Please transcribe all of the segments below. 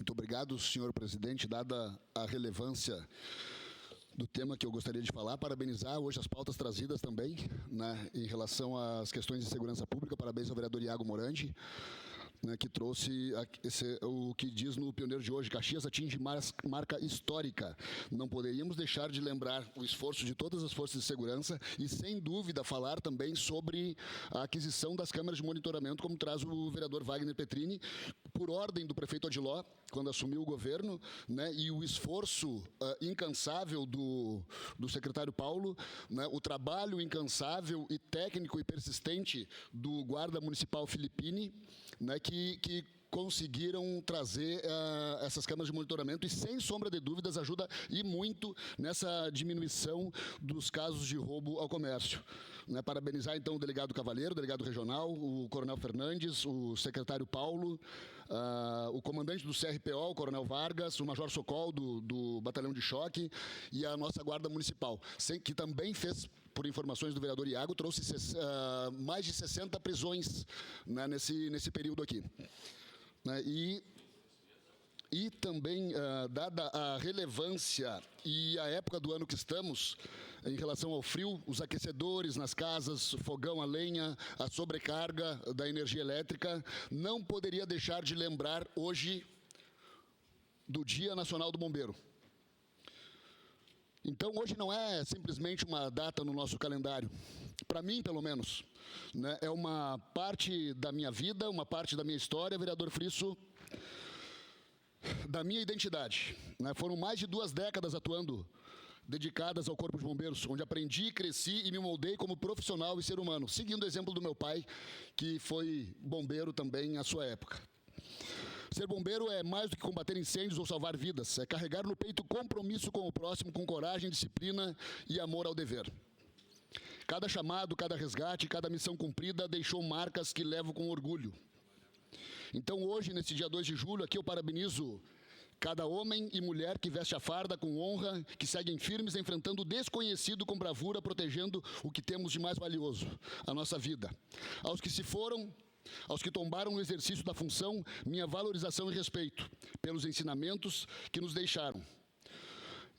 Muito obrigado, senhor presidente. Dada a relevância do tema que eu gostaria de falar, parabenizar hoje as pautas trazidas também, né, em relação às questões de segurança pública. Parabéns ao vereador Iago Morandi, né, que trouxe o que diz no Pioneiro de hoje: Caxias atinge marca histórica. Não poderíamos deixar de lembrar o esforço de todas as forças de segurança e, sem dúvida, falar também sobre a aquisição das câmeras de monitoramento, como traz o vereador Wagner Petrini, por ordem do prefeito Odiló, quando assumiu o governo, né, e o esforço incansável do secretário Paulo, né, o trabalho incansável e técnico e persistente do guarda municipal Filipini, né, que conseguiram trazer essas câmeras de monitoramento e, sem sombra de dúvidas, ajuda e muito nessa diminuição dos casos de roubo ao comércio. Né, parabenizar, então, o delegado Cavalheiro, o delegado regional, o coronel Fernandes, o secretário Paulo, o comandante do CRPO, o coronel Vargas, o major Socol, do Batalhão de Choque, e a nossa guarda municipal, que também fez, por informações do vereador Iago, trouxe mais de 60 prisões, né, nesse período aqui. Né, e também, dada a relevância e a época do ano que estamos, em relação ao frio, os aquecedores nas casas, fogão a lenha, a sobrecarga da energia elétrica, não poderia deixar de lembrar hoje do Dia Nacional do Bombeiro. Então, hoje não é simplesmente uma data no nosso calendário. Para mim, pelo menos, né, é uma parte da minha vida, uma parte da minha história, vereador Frisso, da minha identidade. Né? Foram mais de 2 décadas atuando, dedicadas ao Corpo de Bombeiros, onde aprendi, cresci e me moldei como profissional e ser humano, seguindo o exemplo do meu pai, que foi bombeiro também à sua época. Ser bombeiro é mais do que combater incêndios ou salvar vidas. É carregar no peito compromisso com o próximo, com coragem, disciplina e amor ao dever. Cada chamado, cada resgate, cada missão cumprida deixou marcas que levo com orgulho. Então, hoje, nesse dia 2 de julho, aqui eu parabenizo cada homem e mulher que veste a farda com honra, que seguem firmes, enfrentando o desconhecido com bravura, protegendo o que temos de mais valioso, a nossa vida. Aos que se foram, aos que tombaram no exercício da função, minha valorização e respeito pelos ensinamentos que nos deixaram.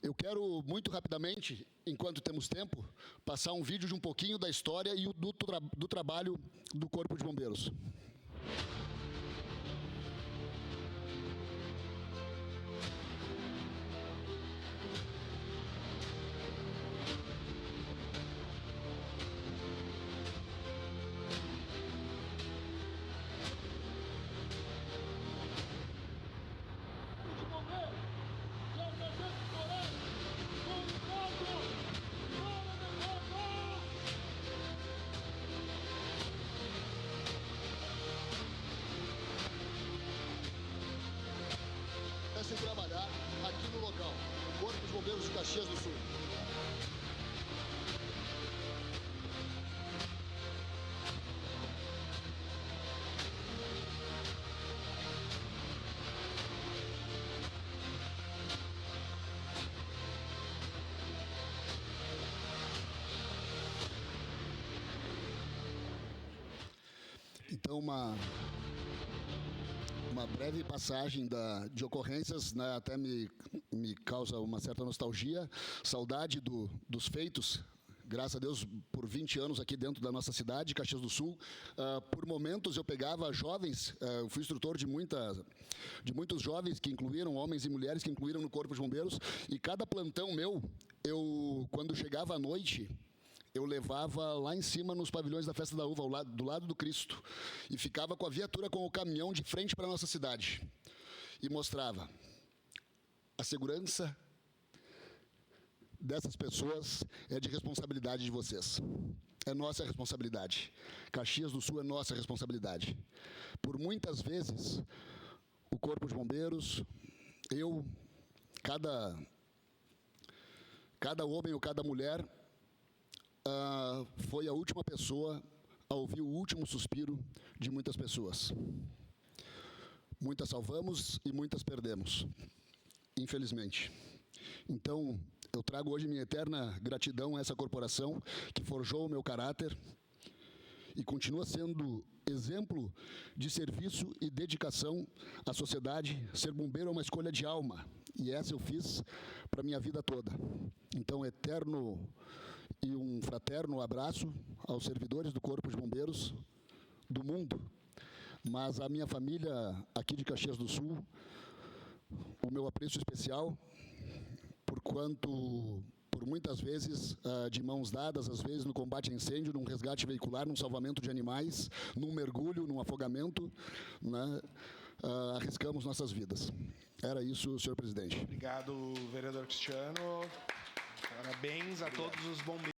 Eu quero, muito rapidamente, enquanto temos tempo, passar um vídeo de um pouquinho da história e do trabalho do Corpo de Bombeiros. Sem trabalhar aqui no local, o Corpo de Bombeiros de Caxias do Sul. Então, uma breve passagem de ocorrências, né, até me causa uma certa nostalgia, saudade dos feitos, graças a Deus, por 20 anos aqui dentro da nossa cidade, Caxias do Sul. Por momentos eu pegava jovens, eu fui instrutor de muitos jovens que incluíram homens e mulheres que incluíram no Corpo de Bombeiros, e cada plantão meu, quando chegava à noite, eu levava lá em cima nos pavilhões da Festa da Uva, do lado do Cristo, e ficava com a viatura, com o caminhão de frente para a nossa cidade, e mostrava: a segurança dessas pessoas é de responsabilidade de vocês. É nossa responsabilidade. Caxias do Sul é nossa responsabilidade. Por muitas vezes, o Corpo de Bombeiros, cada homem ou cada mulher, foi a última pessoa a ouvir o último suspiro de muitas pessoas. Muitas salvamos e muitas perdemos, infelizmente. Então, eu trago hoje minha eterna gratidão a essa corporação que forjou o meu caráter e continua sendo exemplo de serviço e dedicação à sociedade. Ser bombeiro é uma escolha de alma, e essa eu fiz para a minha vida toda. Então, eterno e um fraterno abraço aos servidores do Corpo de Bombeiros do mundo, mas a minha família aqui de Caxias do Sul, o meu apreço especial, porquanto, por muitas vezes, de mãos dadas, às vezes no combate a incêndio, num resgate veicular, num salvamento de animais, num mergulho, num afogamento, né, arriscamos nossas vidas. Era isso, senhor presidente. Obrigado, vereador Cristiano. Parabéns a todos os bombeiros.